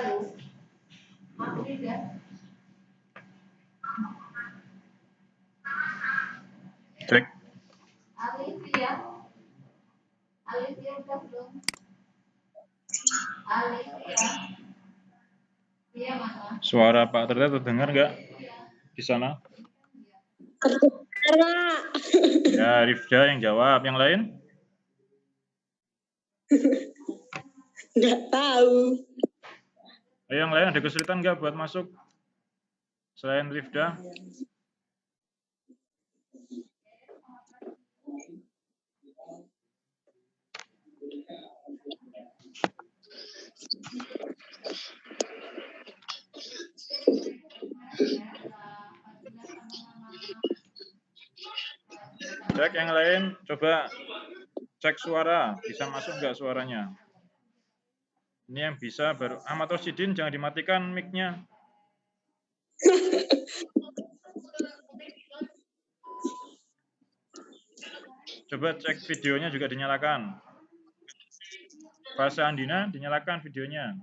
Cek. Suara Pak Tirta terdengar nggak di sana? Terdengar. Ya, Rifda yang jawab. Yang lain? Nggak tahu. Ayo, yang lain ada kesulitan nggak buat masuk selain Rifda? Cek yang lain, coba cek suara, bisa masuk nggak suaranya? Ini yang bisa baru. Ahmad Rosidin, jangan dimatikan mic-nya. Coba cek videonya juga dinyalakan. Fasa Andina, dinyalakan videonya.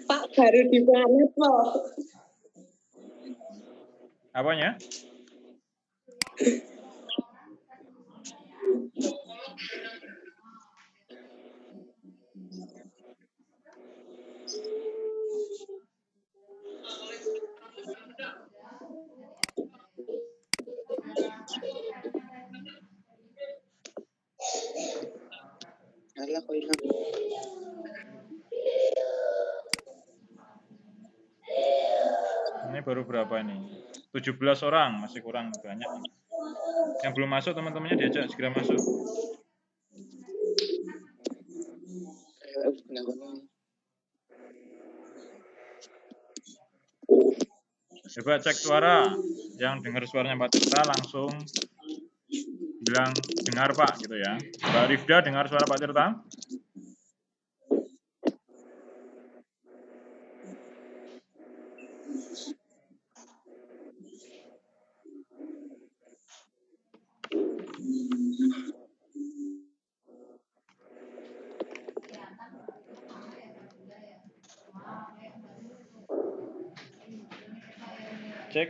Pak baru di planet loh. Apanya? Ini baru berapa ini? 17 orang, masih kurang banyak. Yang belum masuk teman-temannya diajak segera masuk. Coba cek suara. Yang dengar suaranya Pak Tirta langsung bilang dengar Pak gitu ya. Mbak Rifda dengar suara Pak Tirta? Cek.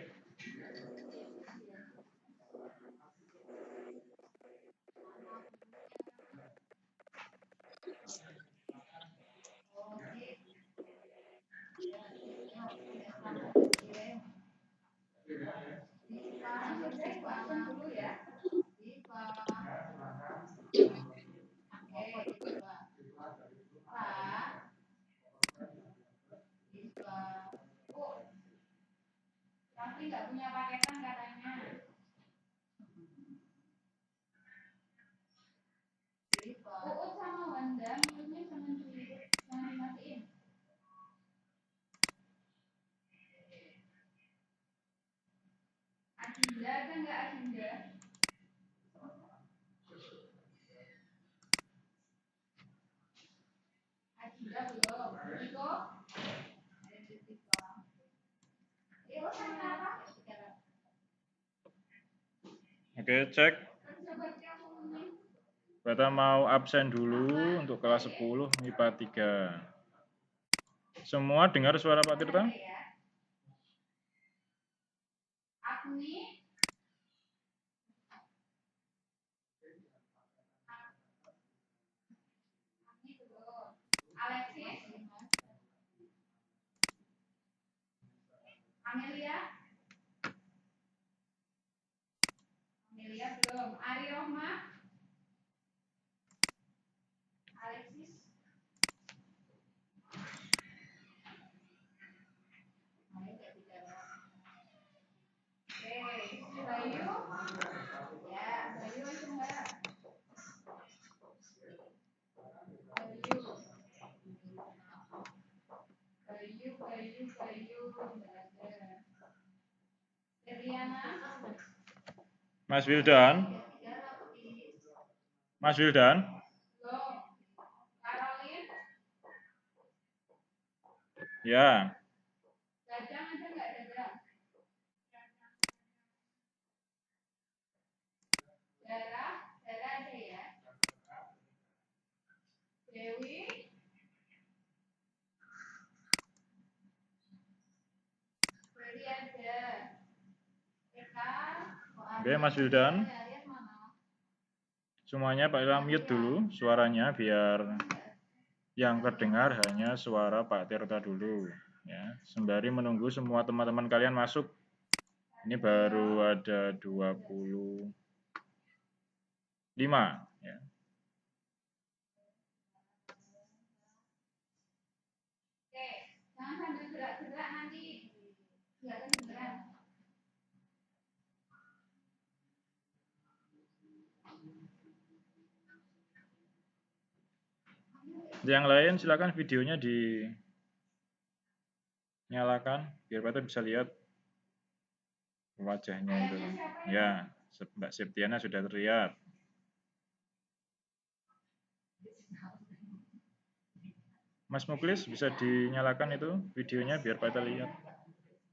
Oke, cek. Kita mau absen dulu untuk kelas 10 MIPA 3. Semua dengar suara Pak Tirta? Mas Wildan? Mas Wildan? Ya. Oke, Mas Wildan. Semuanya Pak Ilham mute dulu suaranya biar yang terdengar hanya suara Pak Tirta dulu. Ya, sembari menunggu semua teman-teman kalian masuk. Ini baru ada 25. Ya. Jangan sambil gerak-gerak nanti nggak kedengeran. Yang lain silakan videonya dinyalakan biar kita bisa lihat wajahnya itu. Ya, Mbak Septiana sudah terlihat. Mas Muklis bisa dinyalakan itu videonya biar kita lihat.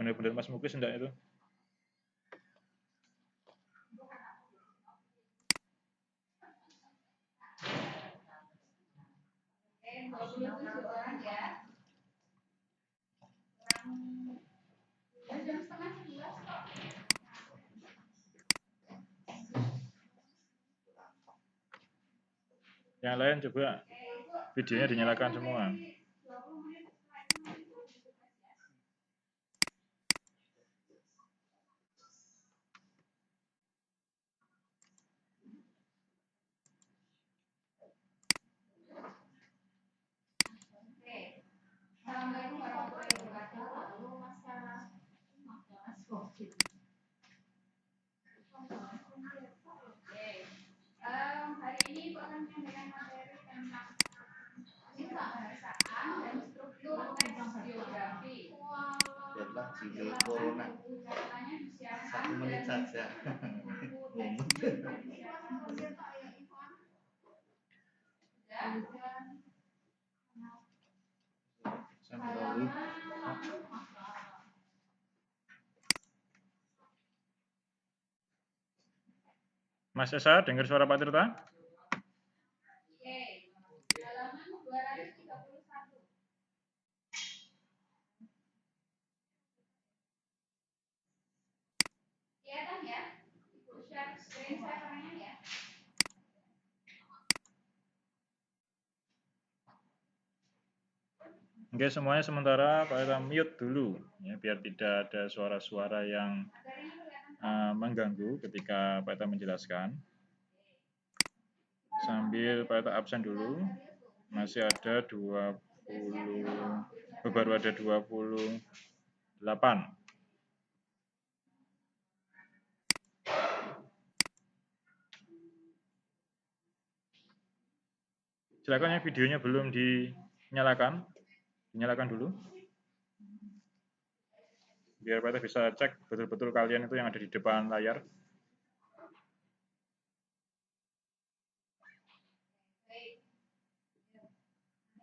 Benar-benar Mas Muklis enggak itu? Yang lain coba videonya dinyalakan semua. Assalamualaikum warahmatullahi wabarakatuh. Hari ini Ibu akan menyampaikan materi tentang pembahasaan dan struktur teks biografi. Biarlah judul corona. 1 menit saja. Mas Esa, dengar suara Pak Tirta? Oke, halaman 231. Kelihatan ya? Ibu share screen savernya ya. Oke, semuanya sementara Pak Tirta mute dulu ya biar tidak ada suara-suara yang mengganggu ketika Pak Tirta menjelaskan. Sambil Pak Tirta absen dulu. Masih ada 20, baru ada 28. Silakan yang videonya belum dinyalakan dulu. Biar Pak Tirta bisa cek betul-betul kalian itu yang ada di depan layar.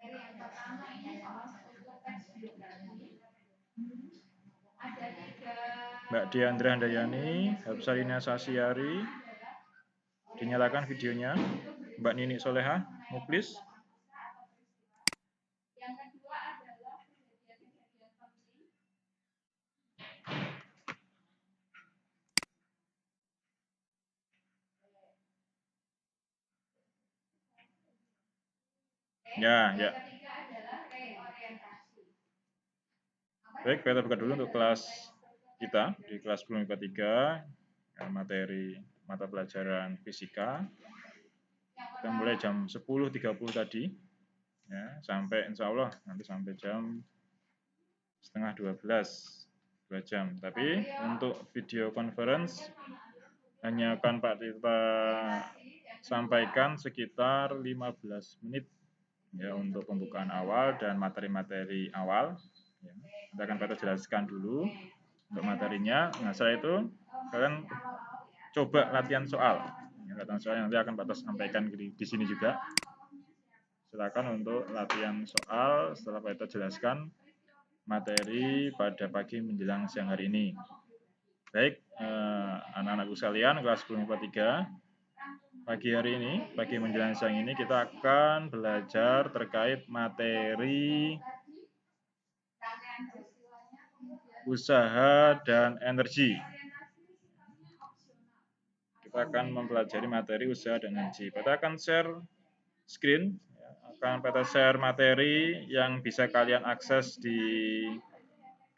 Yang pertama ini soal struktur teks biografi. Ada 3. Mbak Diandra Handayani, Hapsarina Sasiari, dinyalakan videonya. Mbak Nini Soleha, Muklis. Yang kedua adalah kejadian-kejadian penting. Ya. Yang ketiga adalah reorientasi. Baik, kita buka dulu untuk kelas kita di kelas 10 IPA 3, materi mata pelajaran fisika. Kita mulai jam 10.30 tadi, ya, sampai insya Allah nanti sampai jam setengah 12, 2 jam. Tapi untuk video conference hanya akan Pak Tirta sampaikan sekitar 15 menit ya untuk pembukaan awal dan materi-materi awal. Ya, nanti akan Pak Tirta jelaskan dulu untuk materinya. Nah, setelah itu kalian coba latihan soal. Ya, latihan soal yang nanti akan Pak Tirta sampaikan di sini juga. Silakan untuk latihan soal setelah Pak Tirta jelaskan materi pada pagi menjelang siang hari ini. Baik, anak-anakku sekalian kelas 10 IPA 3, pagi hari ini, pagi menjelang siang ini kita akan belajar terkait materi usaha dan energi. kita akan mempelajari materi usaha dan energi. Kita akan share screen, akan kita share materi yang bisa kalian akses di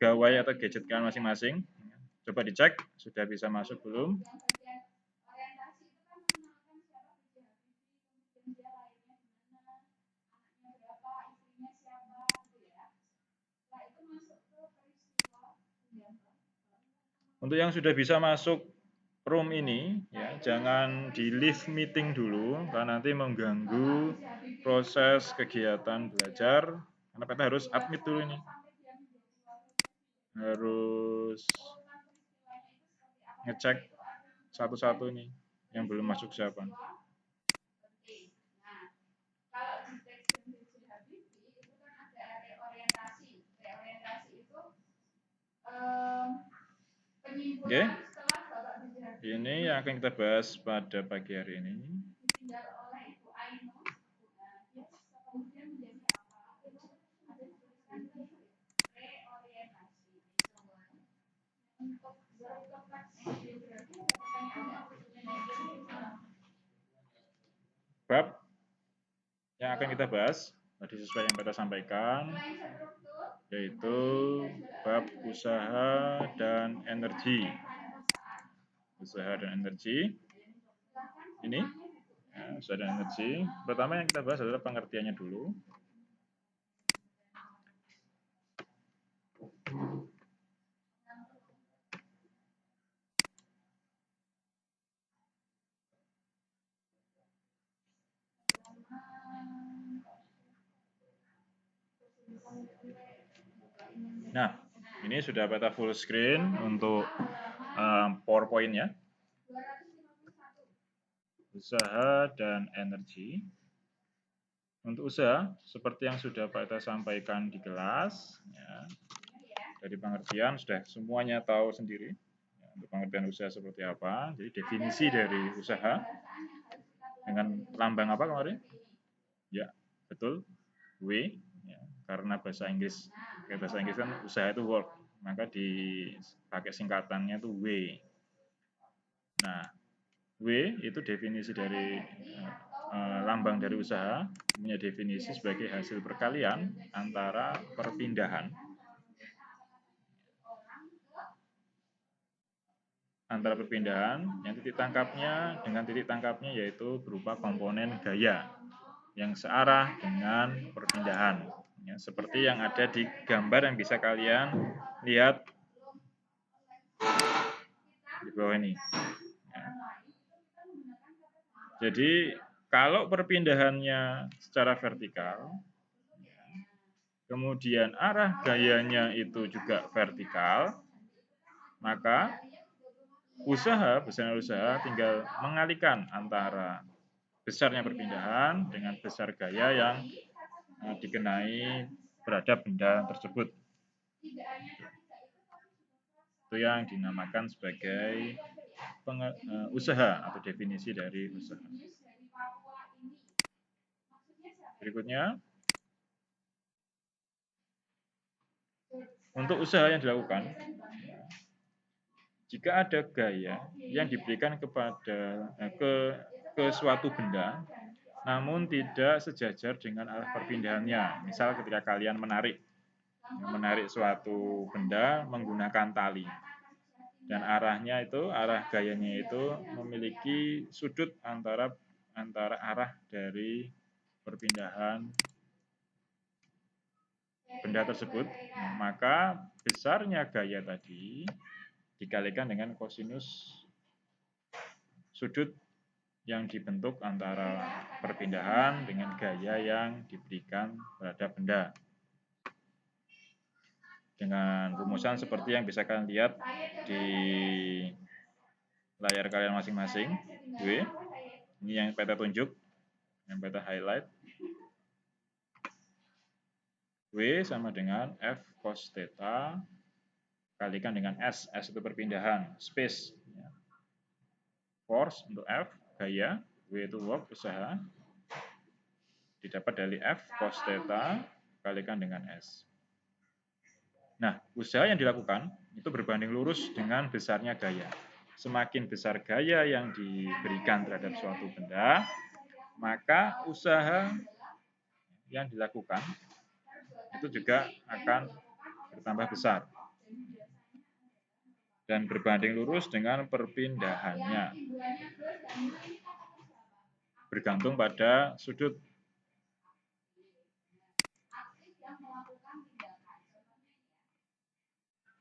gawai atau gadget kalian masing-masing. Coba dicek, sudah bisa masuk belum? Untuk yang sudah bisa masuk room ini, ya, jangan di leave meeting dulu, karena nanti mengganggu proses kegiatan belajar. Karena kita harus admit dulu ini, harus ngecek satu-satu nih yang belum masuk siapa. Oke, ini yang akan kita bahas pada pagi hari ini. Bab yang akan kita bahas tadi sesuai yang kita sampaikan, yaitu bab usaha dan energi. Usaha dan energi. Ini ya, usaha dan energi. Pertama yang kita bahas adalah pengertiannya dulu. Nah, ini sudah beta full screen untuk PowerPoint-nya. Usaha dan energi. Untuk usaha, seperti yang sudah Pak sampaikan di kelas, ya, dari pengertian sudah semuanya tahu sendiri. Ya, untuk pengertian usaha seperti apa, jadi definisi dari usaha dengan lambang apa kemarin? Ya, betul, W. Ya, karena bahasa Inggris kan usaha itu work, maka dipakai singkatannya itu W. Nah, W itu definisi dari lambang dari usaha, punya definisi sebagai hasil perkalian antara perpindahan yang titik tangkapnya dengan titik tangkapnya yaitu berupa komponen gaya yang searah dengan perpindahan. Ya, seperti yang ada di gambar yang bisa kalian lihat di bawah ini. Ya. Jadi kalau perpindahannya secara vertikal, kemudian arah gayanya itu juga vertikal, maka besarnya usaha tinggal mengalihkan antara besarnya perpindahan dengan besar gaya yang dikenai terhadap benda tersebut. Itu yang dinamakan sebagai usaha atau definisi dari usaha. Berikutnya, untuk usaha yang dilakukan, jika ada gaya yang diberikan kepada ke suatu benda, namun tidak sejajar dengan arah perpindahannya. Misal ketika kalian menarik suatu benda menggunakan tali, dan arah gayanya itu memiliki sudut antara arah dari perpindahan benda tersebut, maka besarnya gaya tadi dikalikan dengan kosinus sudut yang dibentuk antara perpindahan dengan gaya yang diberikan terhadap benda. Dengan rumusan seperti yang bisa kalian lihat di layar kalian masing-masing. W, ini yang peta tunjuk, yang peta highlight. W sama dengan F cos theta kalikan dengan S. S itu perpindahan, space. Force untuk F, gaya. W itu work, usaha. Didapat dari F cos theta kalikan dengan S. Nah, usaha yang dilakukan itu berbanding lurus dengan besarnya gaya. semakin besar gaya yang diberikan terhadap suatu benda, maka usaha yang dilakukan itu juga akan bertambah besar dan berbanding lurus dengan perpindahannya, bergantung pada sudut.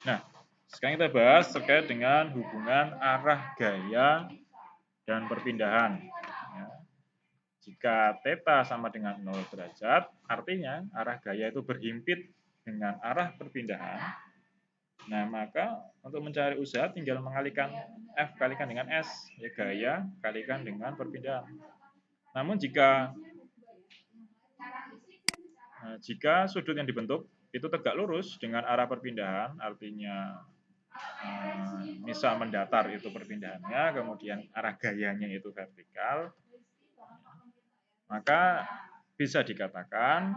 Nah, sekarang kita bahas terkait dengan hubungan arah gaya dan perpindahan. Ya. Jika θ sama dengan 0 derajat, artinya arah gaya itu berhimpit dengan arah perpindahan. Nah, maka untuk mencari usaha tinggal mengalihkan F kalikan dengan S, ya gaya kalikan dengan perpindahan. Namun jika sudut yang dibentuk itu tegak lurus dengan arah perpindahan, artinya misal mendatar itu perpindahannya, kemudian arah gayanya itu vertikal, maka bisa dikatakan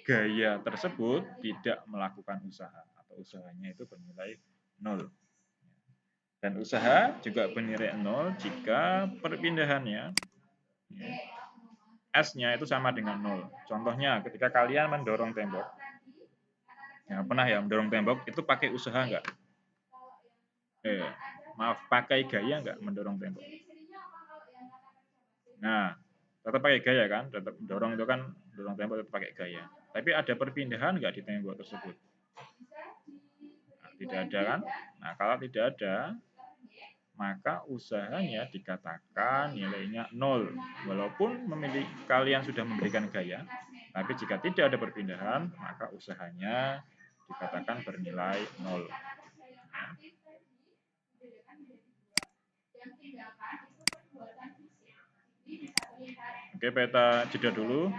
gaya tersebut tidak melakukan usaha atau usahanya itu bernilai 0. Dan usaha juga bernilai 0 jika perpindahannya S-nya itu sama dengan 0. Contohnya ketika kalian mendorong tembok, ya pernah ya mendorong tembok itu pakai usaha enggak? Pakai gaya enggak mendorong tembok? Nah, tetap pakai gaya kan? Tetap dorong itu kan, dorong tembok itu pakai gaya. Tapi ada perpindahan enggak di tembok tersebut? Nah, tidak ada kan? Nah, kalau tidak ada, maka usahanya dikatakan nilainya 0. Walaupun kalian sudah memberikan gaya, tapi jika tidak ada perpindahan, maka usahanya dikatakan bernilai 0. Oke, peta jeda dulu.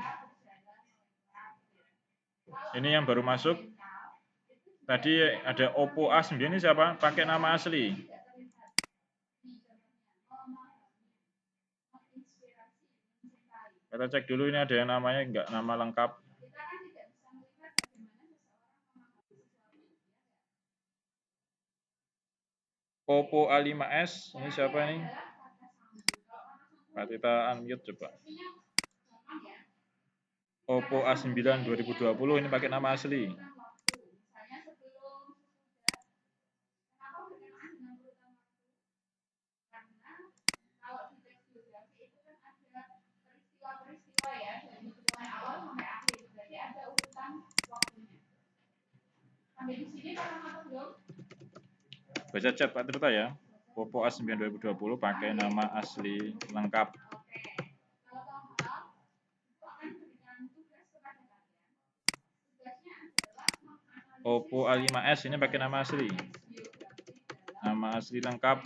Ini yang baru masuk. Tadi ada Oppo A9 ini siapa? Pakai nama asli. Kita cek dulu ini ada yang namanya enggak nama lengkap. Oppo A5s, ini siapa nih? Pak kita unmute coba. Oppo A9 2020 ini pakai nama asli. Baca chat Pak Tirta ya. Oppo A9 2020 pakai nama asli lengkap. Oppo A5s ini pakai nama asli. Nama asli lengkap.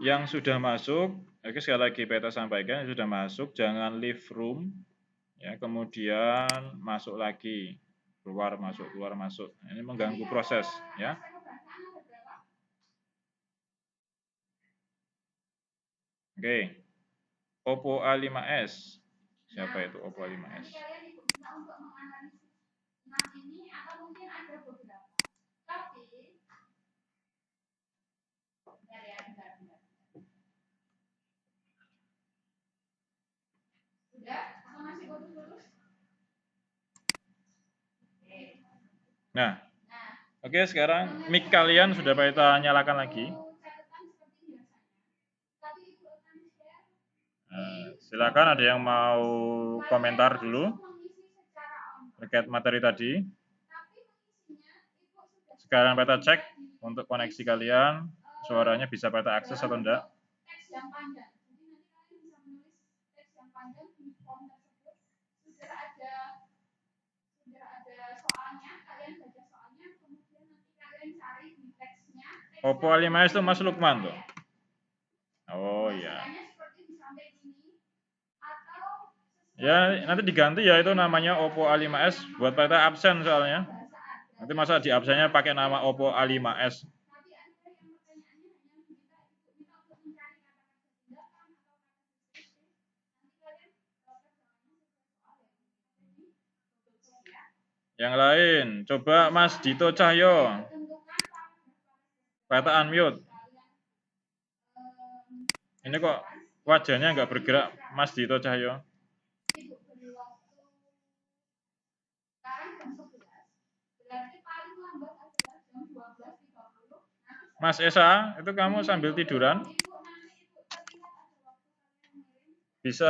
Yang sudah masuk, oke sekali lagi Peta sampaikan, yang sudah masuk jangan leave room, ya kemudian masuk lagi, keluar masuk, ini mengganggu proses, ya. Oke, Oppo A5s, siapa itu Oppo A5s? Nah, oke sekarang mic kalian sudah kita nyalakan lagi. Silakan ada yang mau komentar dulu terkait materi tadi. Sekarang Peta cek untuk koneksi kalian, suaranya bisa Peta akses atau enggak. Oppo A5s itu Mas Lukman tuh. Oh ya. Ya nanti diganti ya, itu namanya Oppo A5s buat Peta absen soalnya. Nanti masa di absennya pakai nama Oppo A5s. Yang lain, coba Mas Dito Cahyo. Kata unmute. Ini kok wajahnya nggak bergerak, Mas Dito Cahyo. Mas Esa, itu kamu sambil tiduran? Bisa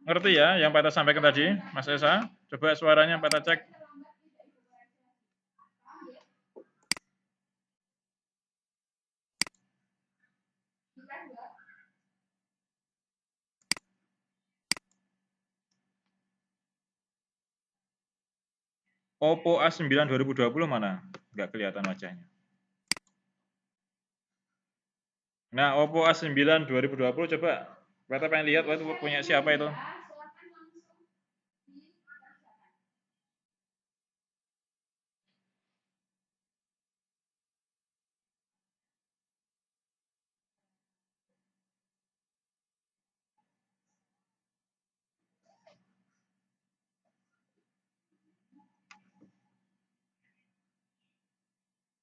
ngerti ya yang Pak sampaikan tadi, Mas Esa? Coba suaranya Pak cek. Oppo A9 2020 mana? Nggak kelihatan wajahnya. Nah, Oppo A9 2020 coba. Kita pengen lihat waktu punya siapa itu.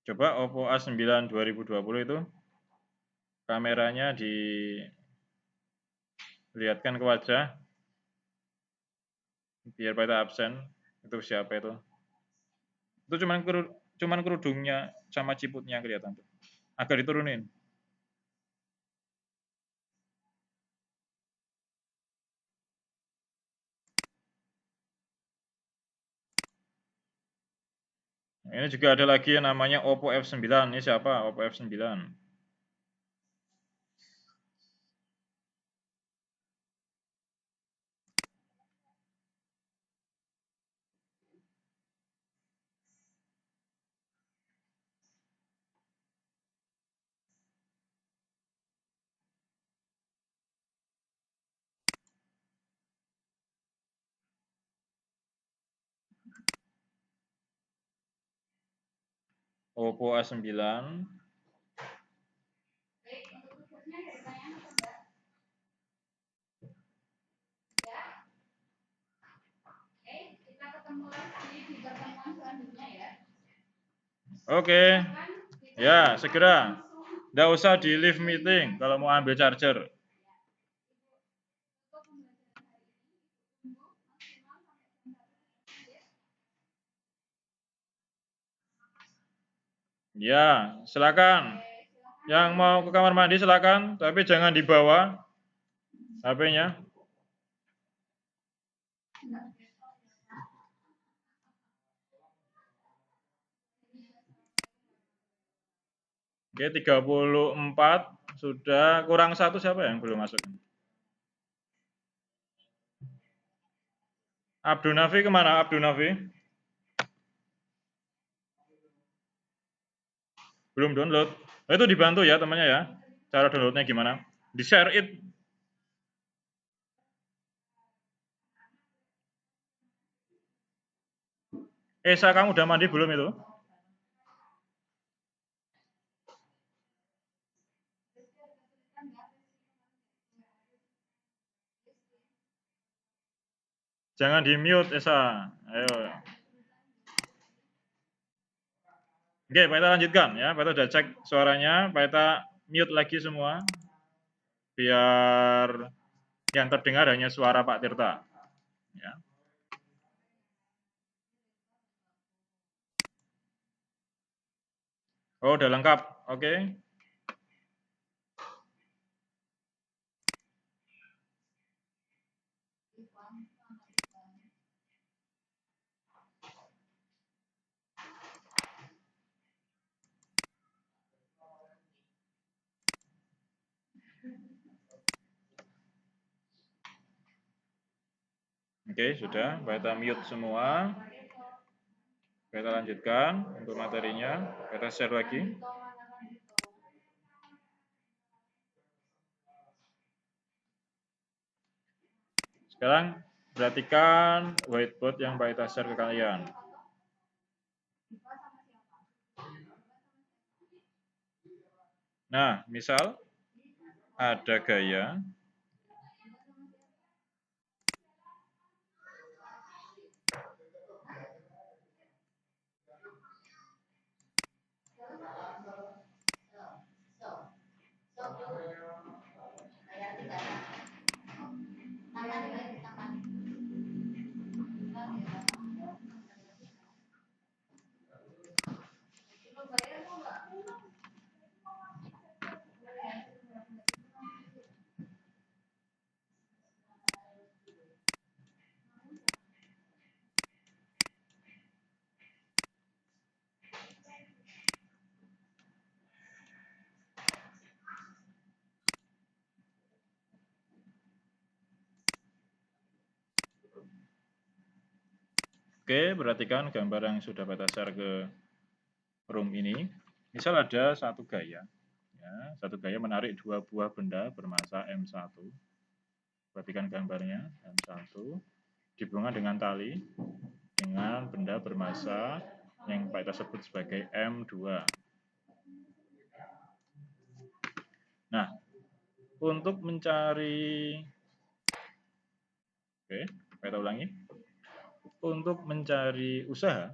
Coba Oppo A9 2020 itu kameranya dilihatkan ke wajah biar pada absen. Itu siapa itu? Itu cuman kerudungnya sama ciputnya kelihatan tuh. Agak diturunin. Ini juga ada lagi yang namanya Oppo F9. Ini siapa? Oppo F9. Oppo A9. Oke. Ya, segera. Nggak usah di live meeting kalau mau ambil charger. Ya, silakan. Yang mau ke kamar mandi silakan, tapi jangan dibawa HP-nya. Oke, 34 sudah, kurang satu siapa yang belum masuk? Abdul Nafi kemana Abdul Nafi? Belum download. Nah, itu dibantu ya temannya ya. Cara downloadnya gimana? Di share it. Esa, kamu udah mandi belum itu? Jangan di mute Esa. Ayo. Oke, Pak Ita lanjutkan ya. Pak Ita udah cek suaranya. Pak Ita mute lagi semua. Biar yang terdengar hanya suara Pak Tirta. Ya. Oh, udah lengkap. Oke. Oke, sudah. Kita mute semua. Kita lanjutkan untuk materinya. Kita share lagi. Sekarang perhatikan whiteboard yang Pak Ita share ke kalian. Nah, misal ada gaya. Oke, perhatikan gambar yang sudah Beta share ke room ini. Misal ada satu gaya. Ya, satu gaya menarik dua buah benda bermassa M1. Perhatikan gambarnya, M1. Dihubungkan dengan tali, dengan benda bermassa yang kita sebut sebagai M2. Nah, untuk mencari, oke, kita ulangi. Untuk mencari usaha,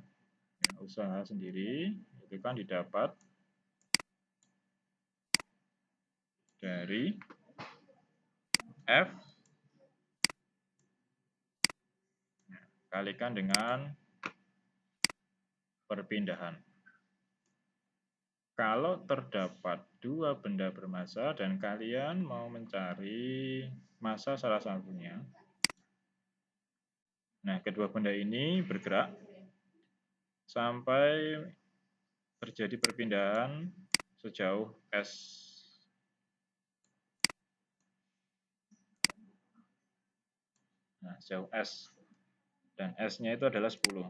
ya, usaha sendiri itu kan didapat dari F kalikan dengan perpindahan. Kalau terdapat dua benda bermassa dan kalian mau mencari massa salah satunya, nah kedua benda ini bergerak sampai terjadi perpindahan sejauh S. Nah, sejauh S. Dan S-nya itu adalah 10.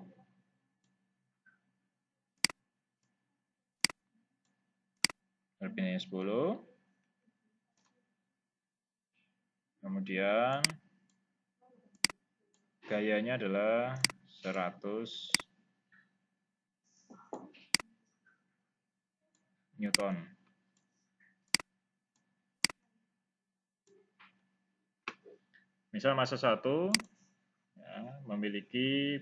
Perpindahannya 10. Kemudian gayanya adalah 100 Newton. Misal massa 1 ya, memiliki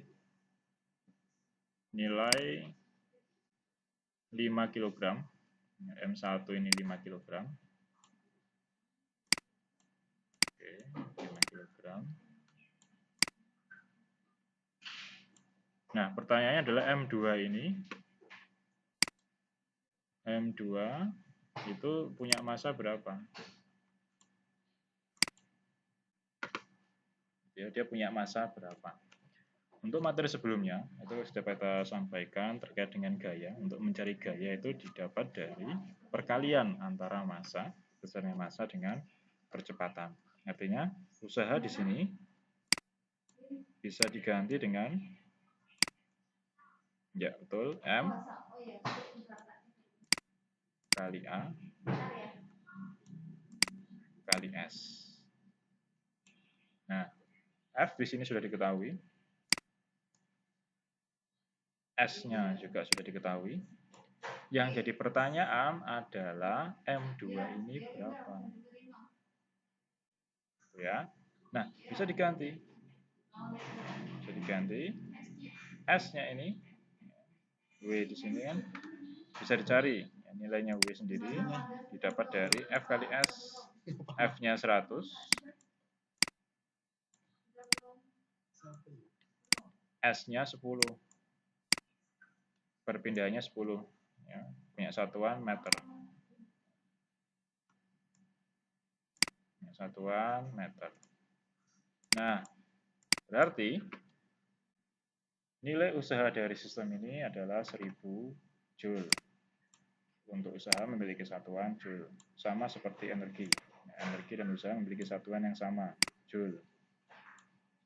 nilai 5 kg. M1 ini 5 kg. Oke, 5 kg. Nah, pertanyaannya adalah M2 ini. M2 itu punya massa berapa? Ya, dia punya massa berapa? Untuk materi sebelumnya, itu sudah kita sampaikan terkait dengan gaya. Untuk mencari gaya itu didapat dari perkalian antara massa, besarnya massa dengan percepatan. Artinya, usaha di sini bisa diganti dengan, ya betul, M kali A kali S. Nah, F di sini sudah diketahui. S-nya juga sudah diketahui. Yang jadi pertanyaan adalah M2 ini berapa? Ya. Nah, bisa diganti. Bisa diganti. S-nya ini, W di sini kan, bisa dicari. Nilainya W sendiri didapat dari F kali S. F-nya 100. S-nya 10. Perpindahannya 10. Ya, punya satuan meter. Punya satuan meter. Nah, berarti nilai usaha dari sistem ini adalah 1000 Joule. Untuk usaha memiliki satuan Joule. Sama seperti energi. Energi dan usaha memiliki satuan yang sama, Joule.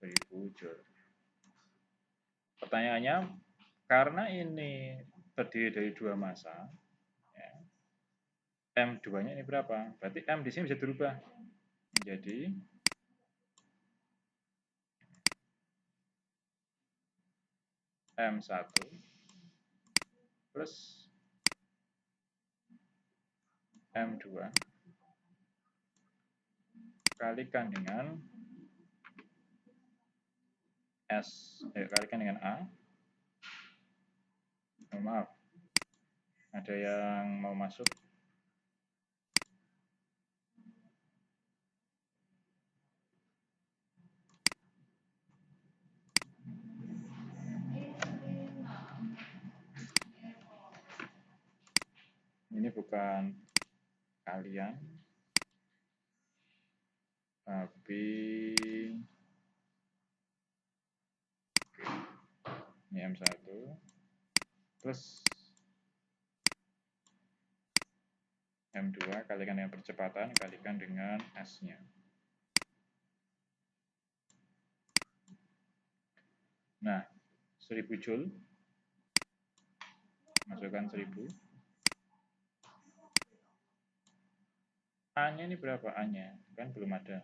1000 Joule. Pertanyaannya, karena ini terdiri dari dua massa, ya, M2-nya ini berapa? Berarti M di sini bisa dirubah menjadi M1 plus M2 kalikan dengan kalikan dengan A. Oh, maaf, ada yang mau masuk. Ini bukan kalian, tapi ini M1 plus M2 kalikan dengan percepatan kalikan dengan S-nya. Nah, 1000 Joule. Masukkan 1000. A-nya ini berapa? A-nya kan belum ada.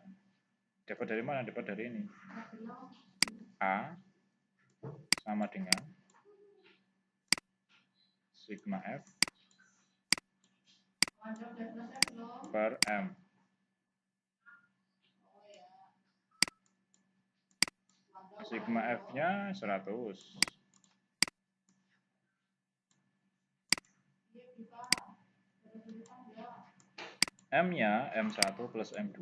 Dapat dari mana? Dapat dari ini. A sama dengan sigma F per M. Sigma F-nya 100. M-nya M1 plus M2.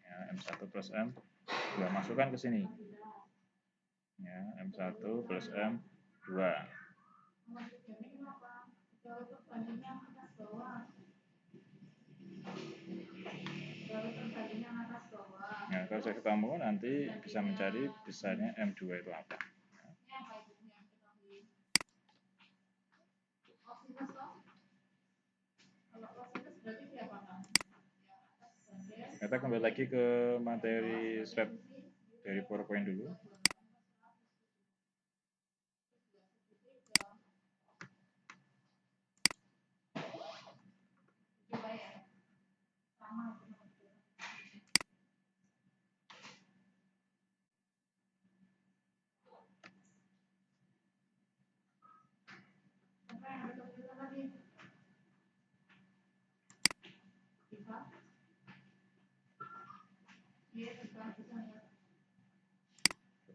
Ya, M1 plus M2 masukkan ke sini. Ya, M1 plus M2. Nah, kalau saya ketemu nanti bisa mencari besarnya M2 itu apa. Kita kembali lagi ke materi slide dari PowerPoint dulu.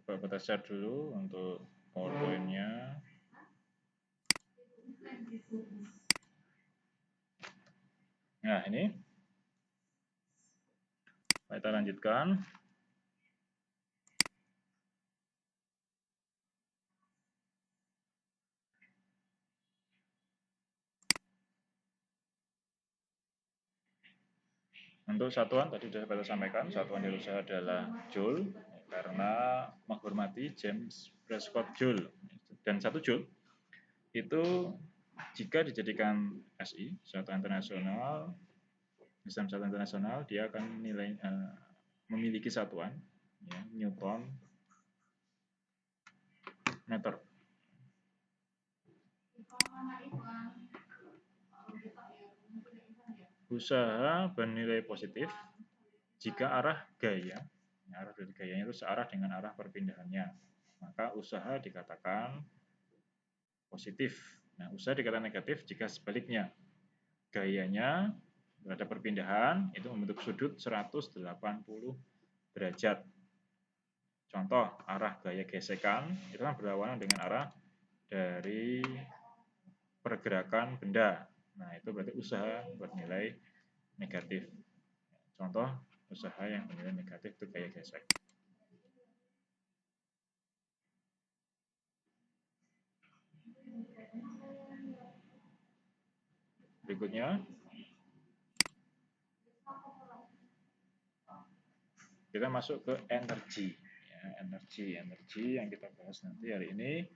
Coba kita share dulu untuk PowerPoint-nya. Nah, ini. Kita lanjutkan. Untuk satuan tadi sudah saya sampaikan, satuan yang usaha adalah Joule karena menghormati James Prescott Joule. Dan 1 Joule itu jika dijadikan SI, satuan internasional, sistem satuan internasional, dia akan memiliki satuan ya, Newton meter. Usaha bernilai positif jika arah gaya, arah dari gayanya itu searah dengan arah perpindahannya, maka usaha dikatakan positif. Nah, usaha dikatakan negatif jika sebaliknya, gayanya berada perpindahan itu membentuk sudut 180 derajat. Contoh, arah gaya gesekan itu kan berlawanan dengan arah dari pergerakan benda. Nah, itu berarti usaha bernilai negatif. Contoh, usaha yang bernilai negatif itu gaya gesek. Berikutnya, kita masuk ke energi. Ya, energi yang kita bahas nanti hari ini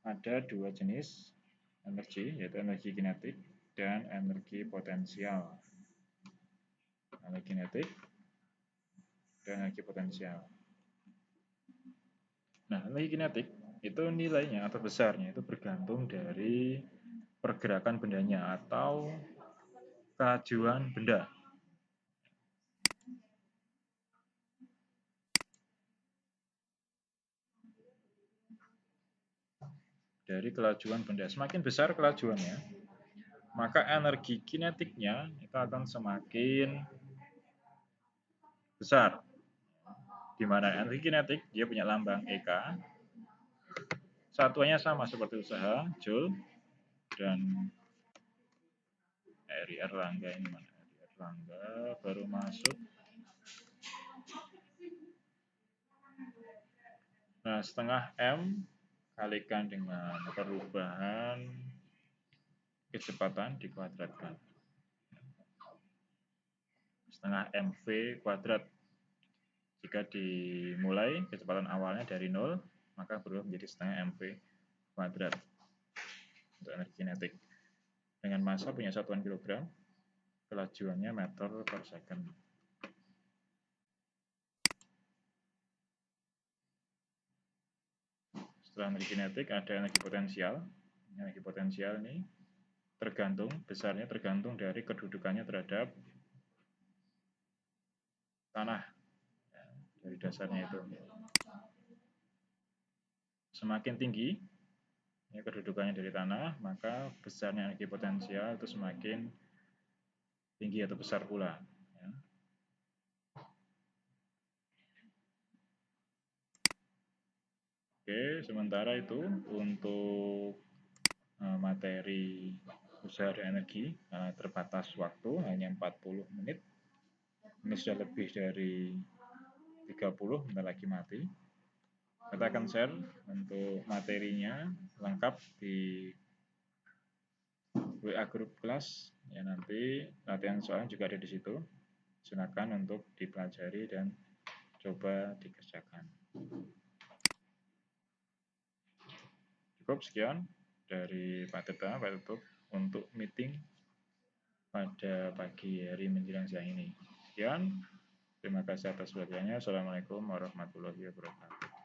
ada 2 jenis energi, yaitu energi kinetik dan energi potensial. Energi kinetik dan energi potensial. Nah, energi kinetik itu nilainya atau besarnya itu bergantung dari pergerakan bendanya atau kelajuan benda. Dari kelajuan benda. Semakin besar kelajuannya, maka energi kinetiknya itu akan semakin besar. Di mana energi kinetik dia punya lambang EK. Satuannya sama seperti usaha, Joule dan Eri Erlangga ini mana? Eri Erlangga baru masuk. Nah, setengah M kalikan dengan perubahan kecepatan dikuadratkan. Setengah MV kuadrat. Jika dimulai kecepatan awalnya dari 0, maka berubah menjadi setengah MV kuadrat untuk energi kinetik. Dengan massa punya satuan kilogram. kelajuannya meter per second. Setelah energi kinetik ada energi potensial. Energi potensial ini besarnya tergantung dari kedudukannya terhadap tanah, ya, dari dasarnya itu. Semakin tinggi ya, kedudukannya dari tanah, maka besarnya energi potensial itu semakin tinggi atau besar pula. Ya. Oke, sementara itu untuk materi usaha dan energi karena terbatas waktu hanya 40 menit. Ini sudah lebih dari 30, bentar lagi mati. Kita akan share untuk materinya lengkap di WA grup kelas. Ya, nanti latihan soalnya juga ada di situ. Silakan untuk dipelajari dan coba dikerjakan. Cukup sekian dari Pak Tirta, Pak Tutup untuk meeting pada pagi hari menjelang siang ini. Sekian, terima kasih atas perhatiannya. Assalamualaikum warahmatullahi wabarakatuh.